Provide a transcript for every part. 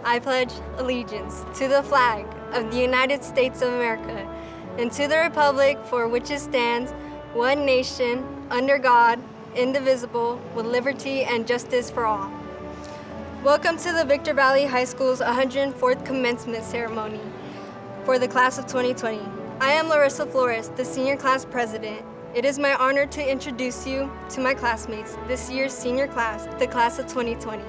I pledge allegiance to the flag of the United States of America and to the republic for which it stands, one nation, under God, indivisible, with liberty and justice for all. Welcome to the Victor Valley High School's 104th commencement ceremony for the class of 2020. I am Larissa Flores, the senior class president. It is my honor to introduce you to my classmates, this year's senior class, the class of 2020.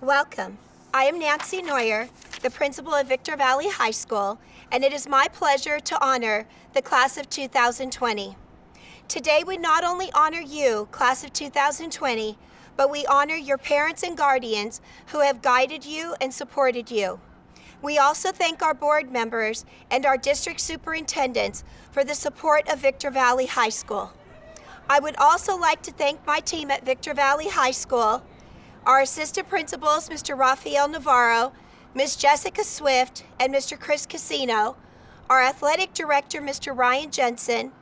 Welcome. I am Nancy Neuer, the principal of Victor Valley High School, and it is my pleasure to honor the class of 2020. Today we not only honor you, class of 2020, but we honor your parents and guardians who have guided you and supported you. We also thank our board members and our district superintendents for the support of Victor Valley High School. I would also like to thank my team at Victor Valley High School, our assistant principals, Mr. Rafael Navarro, Ms. Jessica Swift, and Mr. Chris Casino, our athletic director, Mr. Ryan Jensen,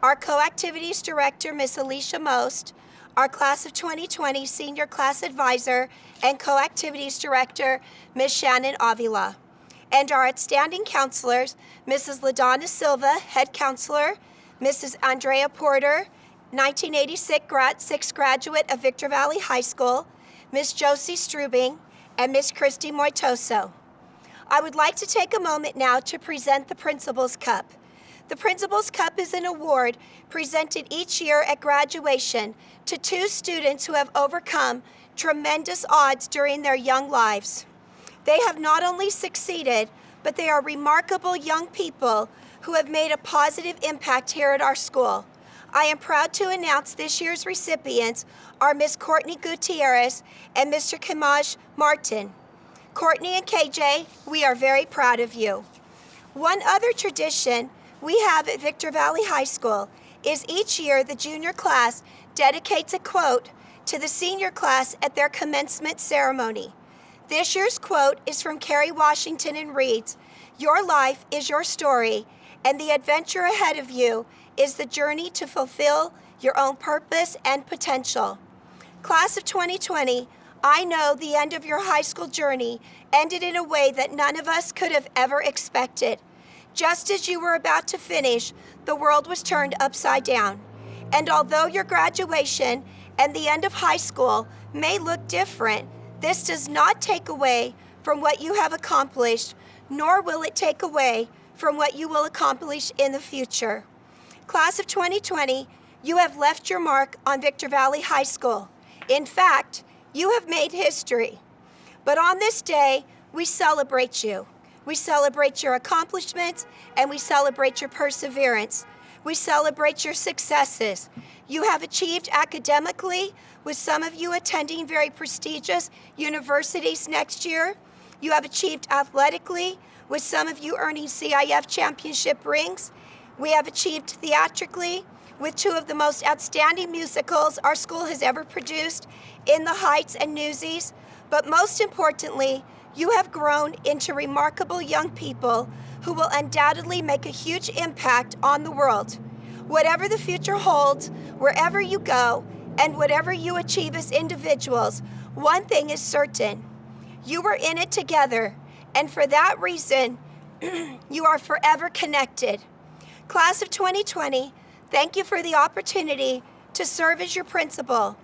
our co-activities director, Ms. Alicia Most, our class of 2020 senior class advisor and co-activities director, Ms. Shannon Avila, and our outstanding counselors, Mrs. LaDonna Silva, head counselor, Mrs. Andrea Porter, 1986 sixth graduate of Victor Valley High School, Ms. Josie Strubing, and Ms. Christy Moitoso. I would like to take a moment now to present the Principal's Cup. The Principal's Cup is an award presented each year at graduation to two students who have overcome tremendous odds during their young lives. They have not only succeeded, but they are remarkable young people who have made a positive impact here at our school. I am proud to announce this year's recipients are Miss Courtney Gutierrez and Mr. Kimaj Martin. Courtney and KJ, we are very proud of you. One other tradition we have at Victor Valley High School is each year the junior class dedicates a quote to the senior class at their commencement ceremony. This year's quote is from Kerry Washington and reads, "Your life is your story, and the adventure ahead of you is the journey to fulfill your own purpose and potential." Class of 2020, I know the end of your high school journey ended in a way that none of us could have ever expected. Just as you were about to finish, the world was turned upside down. And although your graduation and the end of high school may look different, this does not take away from what you have accomplished, nor will it take away from what you will accomplish in the future. Class of 2020, you have left your mark on Victor Valley High School. In fact, you have made history. But on this day, we celebrate you. We celebrate your accomplishments, and we celebrate your perseverance. We celebrate your successes. You have achieved academically, with some of you attending very prestigious universities next year. You have achieved athletically, with some of you earning CIF championship rings. We have achieved theatrically, with two of the most outstanding musicals our school has ever produced, In the Heights and Newsies. But most importantly, you have grown into remarkable young people who will undoubtedly make a huge impact on the world. Whatever the future holds, wherever you go, and whatever you achieve as individuals, one thing is certain. You were in it together, and for that reason, you are forever connected. Class of 2020, thank you for the opportunity to serve as your principal.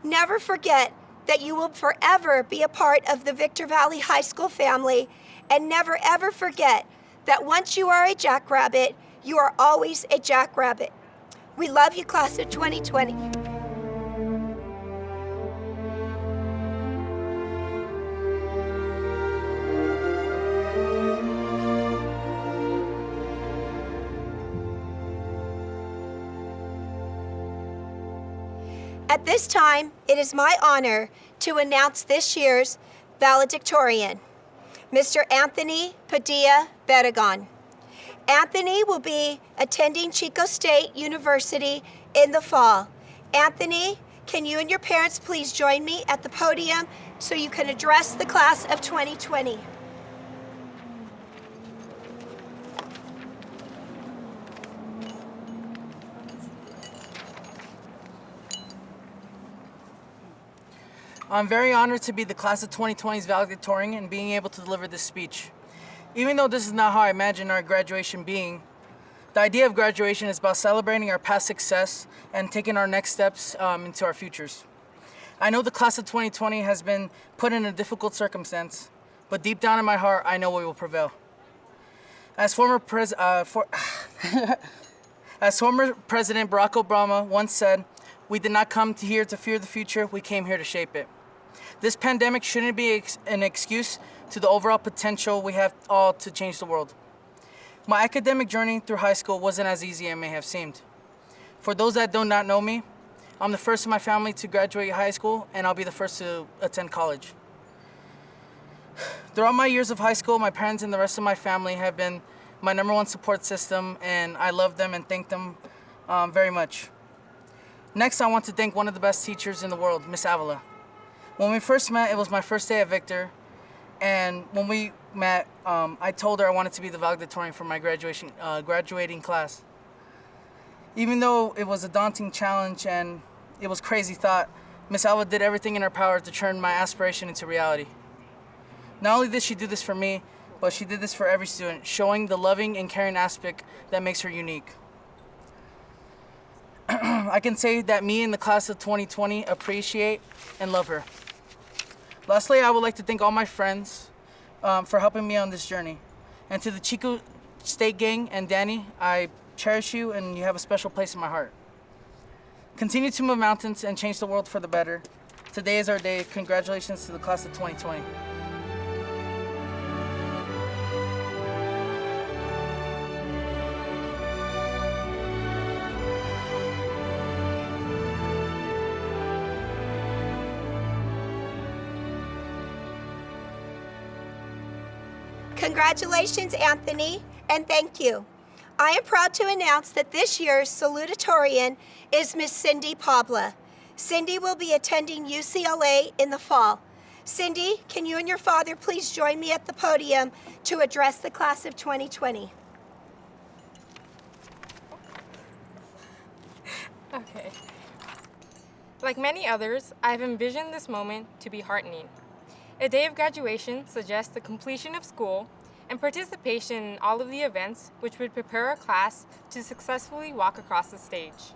Never forget that you will forever be a part of the Victor Valley High School family, and never ever forget that once you are a jackrabbit, you are always a jackrabbit. We love you, class of 2020. At this time, it is my honor to announce this year's valedictorian, Mr. Anthony Padilla Baragon. Anthony will be attending Chico State University in the fall. Anthony, can you and your parents please join me at the podium so you can address the class of 2020? I'm very honored to be the class of 2020's valedictorian and being able to deliver this speech. Even though this is not how I imagine our graduation being, the idea of graduation is about celebrating our past success and taking our next steps into our futures. I know the class of 2020 has been put in a difficult circumstance, but deep down in my heart, I know we will prevail. As former President Barack Obama once said, "We did not come here to fear the future, we came here to shape it." This pandemic shouldn't be an excuse to the overall potential we have all to change the world. My academic journey through high school wasn't as easy as it may have seemed. For those that do not know me, I'm the first in my family to graduate high school, and I'll be the first to attend college. Throughout my years of high school, my parents and the rest of my family have been my number one support system, and I love them and thank them very much. Next, I want to thank one of the best teachers in the world, Miss Avila. When we first met, it was my first day at Victor, and when we met, I told her I wanted to be the valedictorian for my graduating class. Even though it was a daunting challenge and it was crazy thought, Miss Alva did everything in her power to turn my aspiration into reality. Not only did she do this for me, but she did this for every student, showing the loving and caring aspect that makes her unique. I can say that me and the class of 2020 appreciate and love her. Lastly, I would like to thank all my friends for helping me on this journey. And to the Chico State Gang and Danny, I cherish you and you have a special place in my heart. Continue to move mountains and change the world for the better. Today is our day. Congratulations to the class of 2020. Congratulations, Anthony, and thank you. I am proud to announce that this year's salutatorian is Miss Cindy Pabla. Cindy will be attending UCLA in the fall. Cindy, can you and your father please join me at the podium to address the class of 2020? Okay. Like many others, I've envisioned this moment to be heartening. A day of graduation suggests the completion of school and participation in all of the events which would prepare our class to successfully walk across the stage.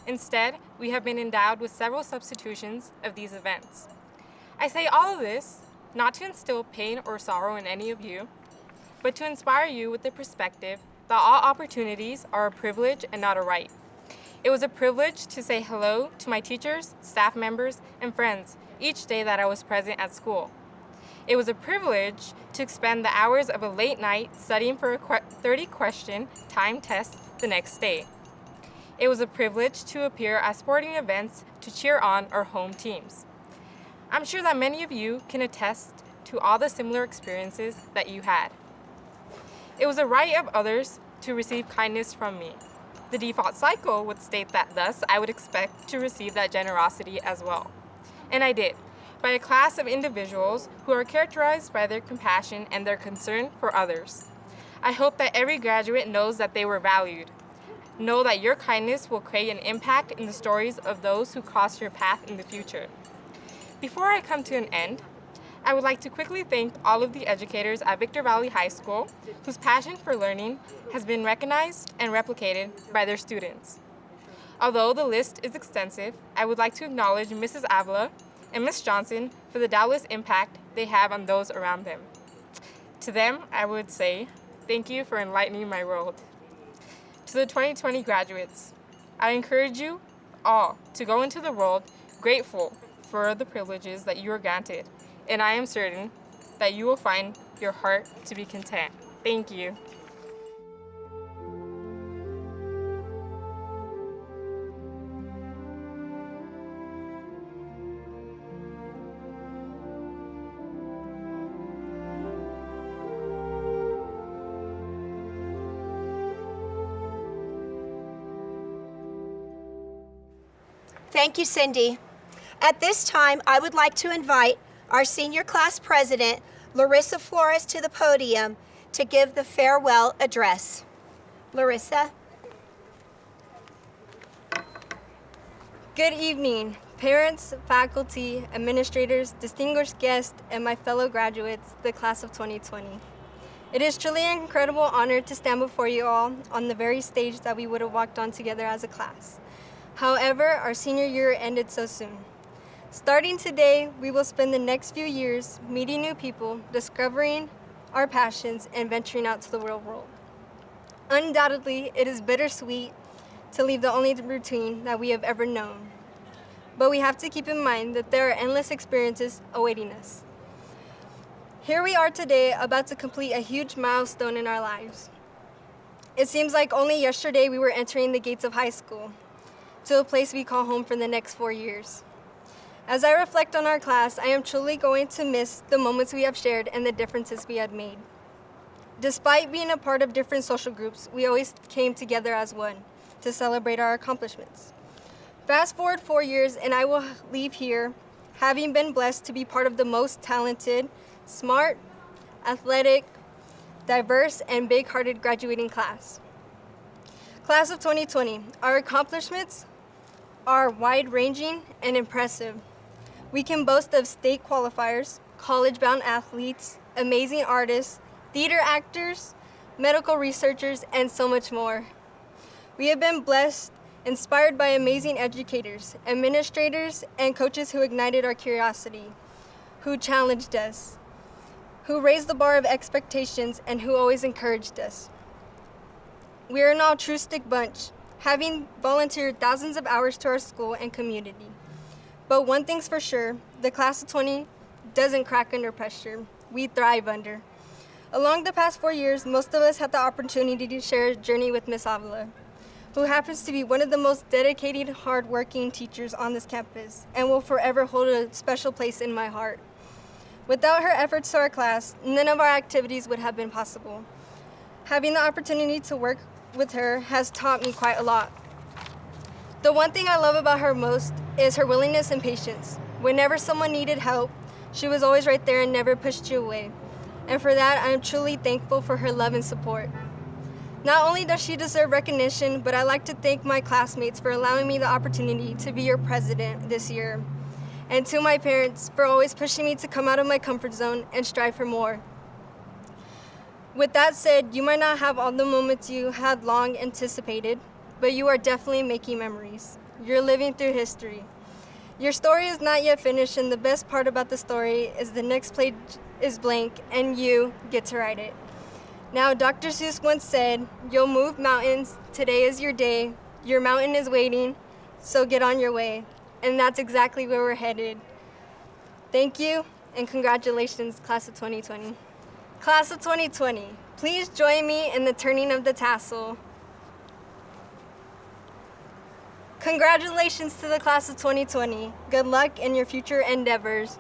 Instead, we have been endowed with several substitutions of these events. I say all of this not to instill pain or sorrow in any of you, but to inspire you with the perspective that all opportunities are a privilege and not a right. It was a privilege to say hello to my teachers, staff members, and friends each day that I was present at school. It was a privilege to spend the hours of a late night studying for a 30-question time test the next day. It was a privilege to appear at sporting events to cheer on our home teams. I'm sure that many of you can attest to all the similar experiences that you had. It was a right of others to receive kindness from me. The default cycle would state that thus I would expect to receive that generosity as well. And I did, by a class of individuals who are characterized by their compassion and their concern for others. I hope that every graduate knows that they were valued. Know that your kindness will create an impact in the stories of those who cross your path in the future. Before I come to an end, I would like to quickly thank all of the educators at Victor Valley High School whose passion for learning has been recognized and replicated by their students. Although the list is extensive, I would like to acknowledge Mrs. Avila and Ms. Johnson for the doubtless impact they have on those around them. To them, I would say, thank you for enlightening my world. To the 2020 graduates, I encourage you all to go into the world grateful for the privileges that you are granted, and I am certain that you will find your heart to be content. Thank you. Thank you, Cindy. At this time, I would like to invite our senior class president, Larissa Flores, to the podium to give the farewell address. Larissa. Good evening, parents, faculty, administrators, distinguished guests, and my fellow graduates, the class of 2020. It is truly an incredible honor to stand before you all on the very stage that we would have walked on together as a class. However, our senior year ended so soon. Starting today, we will spend the next few years meeting new people, discovering our passions, and venturing out to the real world. Undoubtedly, it is bittersweet to leave the only routine that we have ever known. but we have to keep in mind that there are endless experiences awaiting us. Here we are today, about to complete a huge milestone in our lives. It seems like only yesterday we were entering the gates of high school, to a place we call home for the next 4 years. As I reflect on our class, I am truly going to miss the moments we have shared and the differences we had made. Despite being a part of different social groups, we always came together as one to celebrate our accomplishments. Fast forward 4 years, and I will leave here having been blessed to be part of the most talented, smart, athletic, diverse, and big-hearted graduating class. Class of 2020, our accomplishments are wide-ranging and impressive. We can boast of state qualifiers, college-bound athletes, amazing artists, theater actors, medical researchers, and so much more. We have been blessed, inspired by amazing educators, administrators, and coaches who ignited our curiosity, who challenged us, who raised the bar of expectations, and who always encouraged us. We are an altruistic bunch, having volunteered thousands of hours to our school and community. But one thing's for sure, the class of 20 doesn't crack under pressure. We thrive under. Along the past 4 years, most of us had the opportunity to share a journey with Miss Avila, who happens to be one of the most dedicated, hardworking teachers on this campus and will forever hold a special place in my heart. Without her efforts to our class, none of our activities would have been possible. Having the opportunity to work with her has taught me quite a lot. The one thing I love about her most is her willingness and patience. Whenever someone needed help, she was always right there and never pushed you away. And for that, I am truly thankful for her love and support. Not only does she deserve recognition, but I'd like to thank my classmates for allowing me the opportunity to be your president this year. And to my parents for always pushing me to come out of my comfort zone and strive for more. With that said, you might not have all the moments you had long anticipated, but you are definitely making memories. You're living through history. Your story is not yet finished, and the best part about the story is the next page is blank, and you get to write it. Now, Dr. Seuss once said, "You'll move mountains, today is your day, your mountain is waiting, so get on your way." And that's exactly where we're headed. Thank you, and congratulations, Class of 2020. Class of 2020, please join me in the turning of the tassel. Congratulations to the Class of 2020. Good luck in your future endeavors.